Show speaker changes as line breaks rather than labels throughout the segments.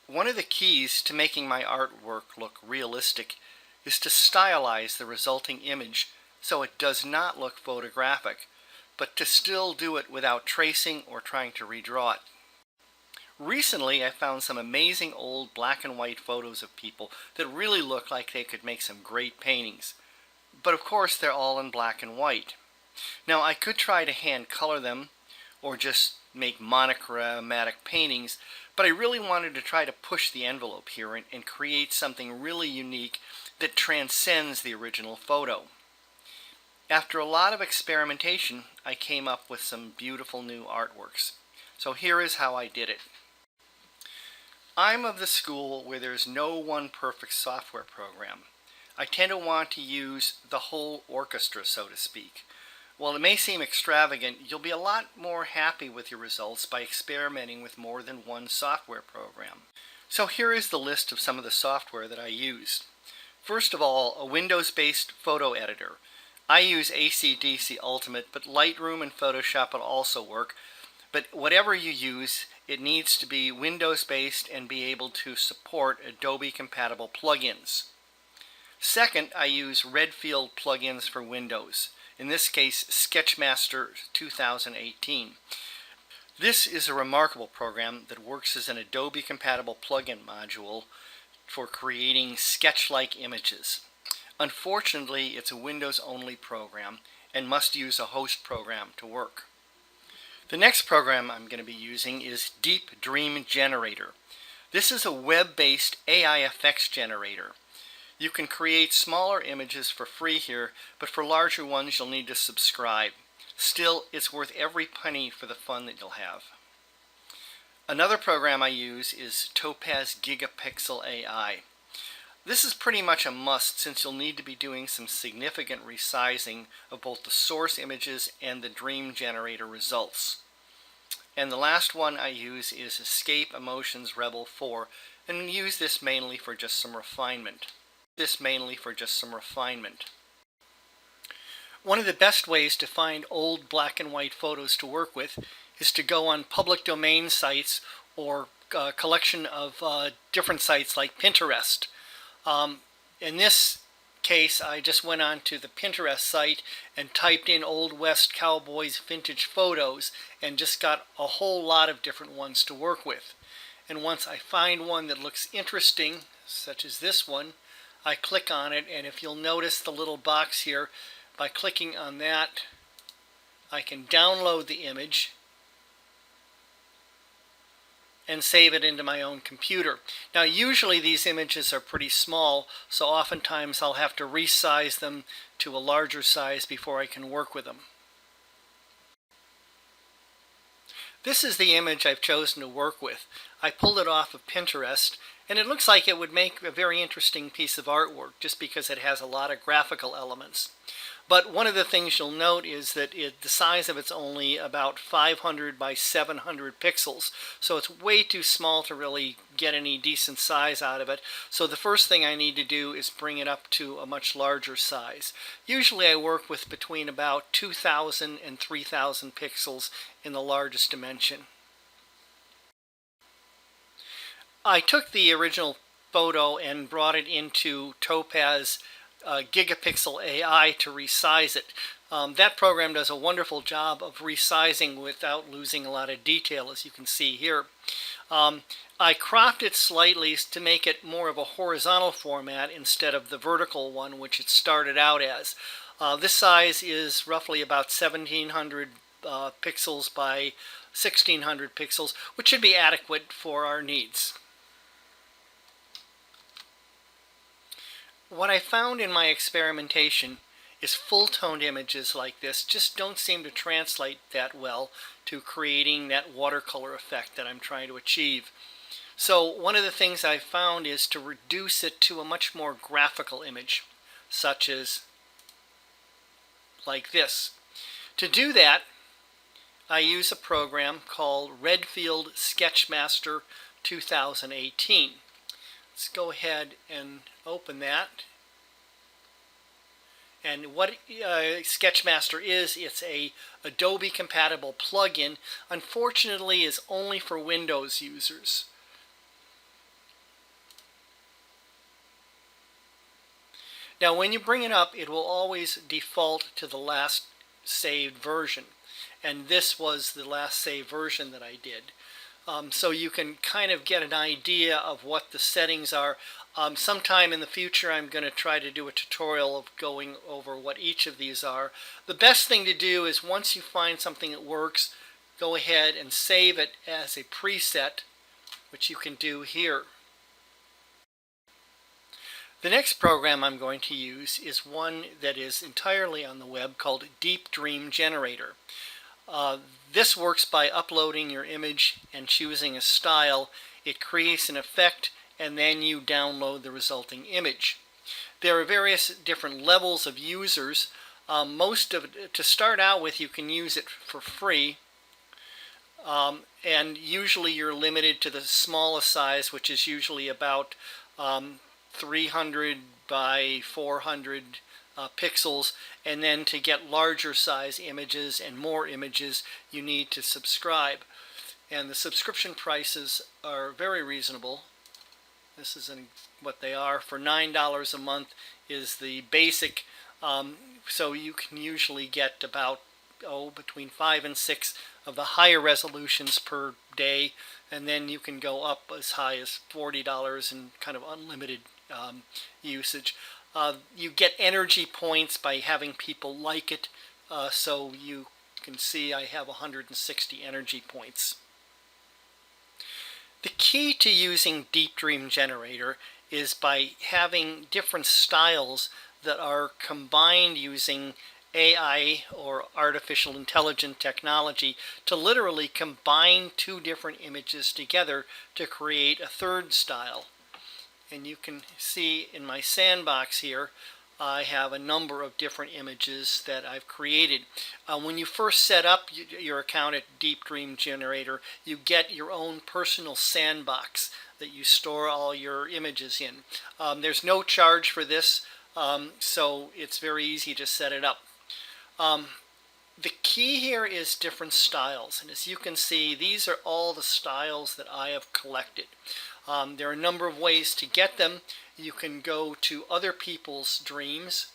One of the keys to making my artwork look realistic is to stylize the resulting image so it does not look photographic, but to still do it without tracing or trying to redraw it. Recently, I found some amazing old black and white photos of people that really look like they could make some great paintings. But of course, they're all in black and white. Now, I could try to hand color them or just make monochromatic paintings, but I really wanted to try to push the envelope here and create something really unique that transcends the original photo. After a lot of experimentation, I came up with some beautiful new artworks. So here is how I did it. I'm of the school where there's no one perfect software program. I tend to want to use the whole orchestra, so to speak. While it may seem extravagant, you'll be a lot more happy with your results by experimenting with more than one software program. So here is the list of some of the software that I used. First of all, a Windows-based photo editor. I use AC/DC Ultimate, but Lightroom and Photoshop will also work. But whatever you use, it needs to be Windows-based and be able to support Adobe-compatible plugins. Second, I use Redfield plugins for Windows. In this case, Sketchmaster 2018. This is a remarkable program that works as an Adobe-compatible plugin module for creating sketch-like images. Unfortunately, it's a Windows-only program and must use a host program to work. The next program I'm going to be using is Deep Dream Generator. This is a web-based AI effects generator. You can create smaller images for free here, but for larger ones you'll need to subscribe. Still, it's worth every penny for the fun that you'll have. Another program I use is Topaz Gigapixel AI. This is pretty much a must since you'll need to be doing some significant resizing of both the source images and the dream generator results. And the last one I use is Escape Emotions Rebel 4, and use this mainly for just some refinement. One of the best ways to find old black and white photos to work with is to go on public domain sites or a collection of different sites like Pinterest. In this case, I just went on to the Pinterest site and typed in Old West Cowboys vintage photos and just got a whole lot of different ones to work with. And once I find one that looks interesting, such as this one, I click on it, and if you'll notice the little box here, by clicking on that, I can download the image and save it into my own computer. Now usually these images are pretty small, so oftentimes I'll have to resize them to a larger size before I can work with them. This is the image I've chosen to work with. I pulled it off of Pinterest, and it looks like it would make a very interesting piece of artwork just because it has a lot of graphical elements. But one of the things you'll note is that the size of it's only about 500 by 700 pixels, so it's way too small to really get any decent size out of it. So the first thing I need to do is bring it up to a much larger size. Usually I work with between about 2,000 and 3,000 pixels in the largest dimension. I took the original photo and brought it into Topaz Gigapixel AI to resize it. That program does a wonderful job of resizing without losing a lot of detail, as you can see here. I cropped it slightly to make it more of a horizontal format instead of the vertical one, which it started out as. This size is roughly about 1,700 pixels by 1,600 pixels, which should be adequate for our needs. What I found in my experimentation is full-toned images like this just don't seem to translate that well to creating that watercolor effect that I'm trying to achieve. So one of the things I found is to reduce it to a much more graphical image, such as like this. To do that, I use a program called Redfield Sketchmaster 2018. Let's go ahead and open that. And what Sketchmaster is, it's a Adobe compatible plugin. Unfortunately, is only for Windows users. Now when you bring it up, it will always default to the last saved version. And this was the last saved version that I did. So you can kind of get an idea of what the settings are. Sometime in the future I'm going to try to do a tutorial of going over what each of these are. The best thing to do is once you find something that works, go ahead and save it as a preset, which you can do here. The next program I'm going to use is one that is entirely on the web called Deep Dream Generator. This works by uploading your image and choosing a style. It creates an effect and then you download the resulting image. There are various different levels of users. To start out with, you can use it for free. And usually you're limited to the smallest size, which is usually about 300 by 400 pixels, and then to get larger size images and more images you need to subscribe. And the subscription prices are very reasonable. This is what they are. For $9 a month is the basic, so you can usually get about between 5 and 6 of the higher resolutions per day, and then you can go up as high as $40 and kind of unlimited usage. You get energy points by having people like it, so you can see I have 160 energy points. The key to using Deep Dream Generator is by having different styles that are combined using AI or artificial intelligence technology to literally combine two different images together to create a third style. And you can see in my sandbox here I have a number of different images that I've created. When you first set up your account at Deep Dream Generator, you get your own personal sandbox that you store all your images in. There's no charge for this, so it's very easy to set it up. The key here is different styles, and as you can see, these are all the styles that I have collected. There are a number of ways to get them. You can go to other people's dreams,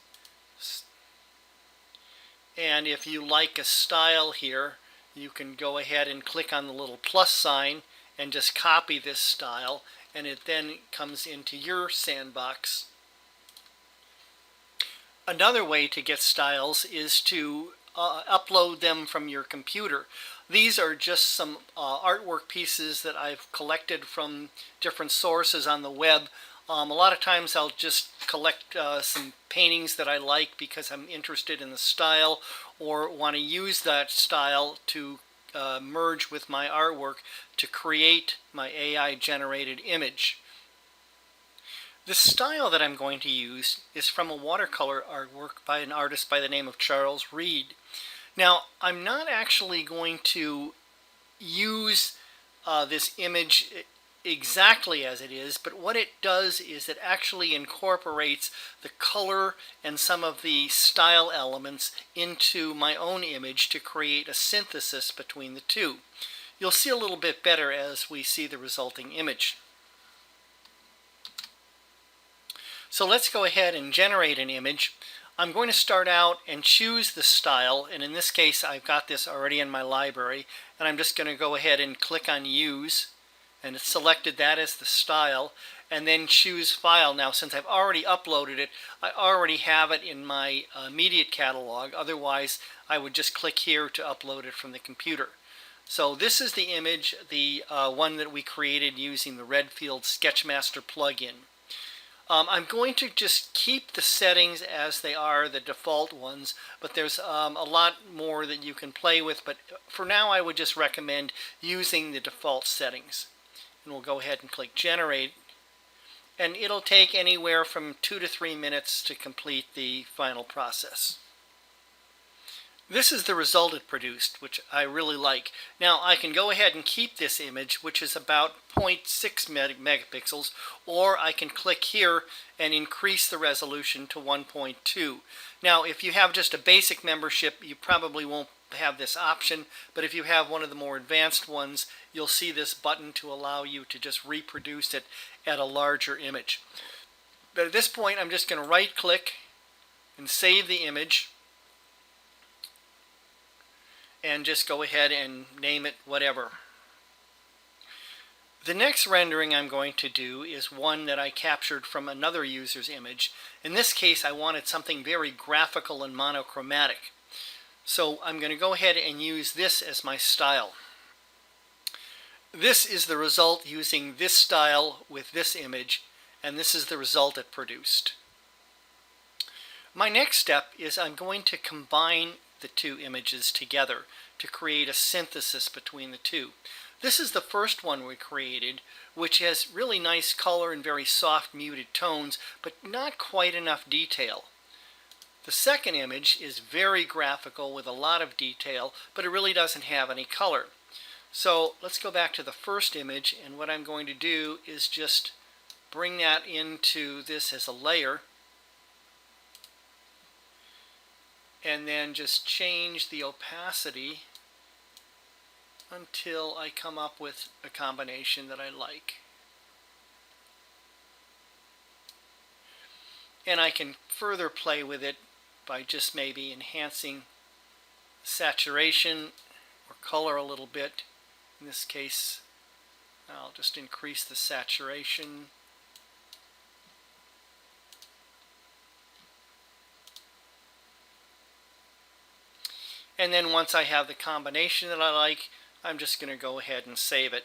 and if you like a style here, you can go ahead and click on the little plus sign and just copy this style, and it then comes into your sandbox. Another way to get styles is to upload them from your computer. These are just some artwork pieces that I've collected from different sources on the web. A lot of times I'll just collect some paintings that I like because I'm interested in the style or want to use that style to merge with my artwork to create my AI generated image. The style that I'm going to use is from a watercolor artwork by an artist by the name of Charles Reed. Now, I'm not actually going to use this image exactly as it is, but what it does is it actually incorporates the color and some of the style elements into my own image to create a synthesis between the two. You'll see a little bit better as we see the resulting image. So let's go ahead and generate an image. I'm going to start out and choose the style, and in this case I've got this already in my library, and I'm just going to go ahead and click on Use, and it's selected that as the style, and then choose File. Now since I've already uploaded it, I already have it in my media catalog. Otherwise I would just click here to upload it from the computer. So this is the image, the one that we created using the Redfield Sketchmaster plugin. I'm going to just keep the settings as they are, the default ones, but there's a lot more that you can play with, but for now I would just recommend using the default settings. And we'll go ahead and click Generate, and it'll take anywhere from 2 to 3 minutes to complete the final process. This is the result it produced, which I really like. Now I can go ahead and keep this image, which is about 0.6 megapixels, or I can click here and increase the resolution to 1.2. Now if you have just a basic membership, you probably won't have this option, but if you have one of the more advanced ones, you'll see this button to allow you to just reproduce it at a larger image. But at this point, I'm just going to right click and save the image and just go ahead and name it whatever. The next rendering I'm going to do is one that I captured from another user's image. In this case, I wanted something very graphical and monochromatic. So I'm going to go ahead and use this as my style. This is the result using this style with this image, and this is the result it produced. My next step is I'm going to combine the two images together to create a synthesis between the two. This is the first one we created, which has really nice color and very soft muted tones, but not quite enough detail. The second image is very graphical with a lot of detail, but it really doesn't have any color. So let's go back to the first image, and what I'm going to do is just bring that into this as a layer, and then just change the opacity until I come up with a combination that I like. And I can further play with it by just maybe enhancing saturation or color a little bit. In this case, I'll just increase the saturation. And then once I have the combination that I like, I'm just going to go ahead and save it.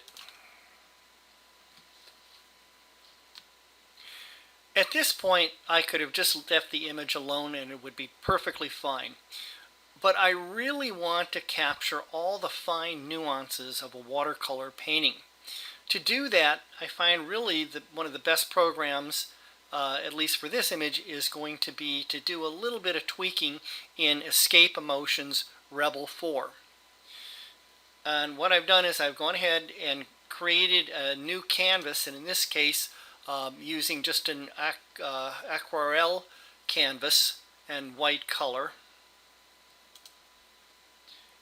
At this point, I could have just left the image alone and it would be perfectly fine. But I really want to capture all the fine nuances of a watercolor painting. To do that, I find really that one of the best programs, at least for this image, is going to be to do a little bit of tweaking in Escape Emotion's Rebel 4. And what I've done is I've gone ahead and created a new canvas, and in this case using just an aquarelle canvas and white color,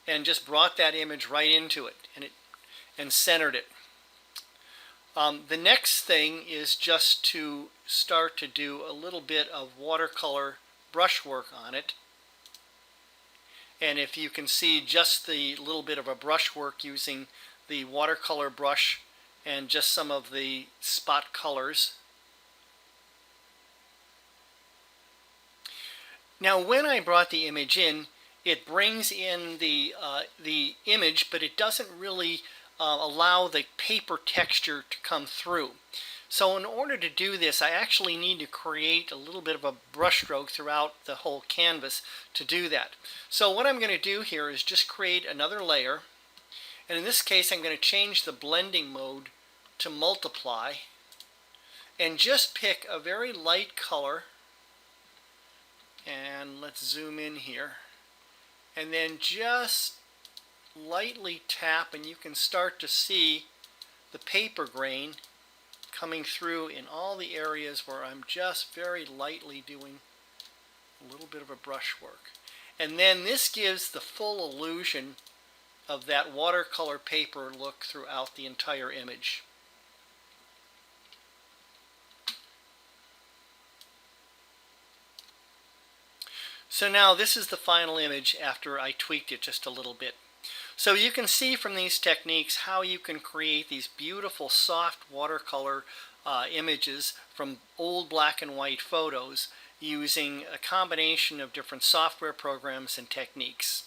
and just brought that image right into it and centered it. The next thing is just to start to do a little bit of watercolor brushwork on it. And if you can see just the little bit of a brushwork using the watercolor brush and just some of the spot colors. Now when I brought the image in, it brings in the image, but it doesn't really allow the paper texture to come through. So in order to do this, I actually need to create a little bit of a brush stroke throughout the whole canvas to do that. So what I'm going to do here is just create another layer, and in this case I'm going to change the blending mode to multiply and just pick a very light color, and let's zoom in here, and then just lightly tap, and you can start to see the paper grain coming through in all the areas where I'm just very lightly doing a little bit of a brushwork. And then this gives the full illusion of that watercolor paper look throughout the entire image. So now this is the final image after I tweaked it just a little bit. So you can see from these techniques how you can create these beautiful soft watercolor images from old black and white photos using a combination of different software programs and techniques.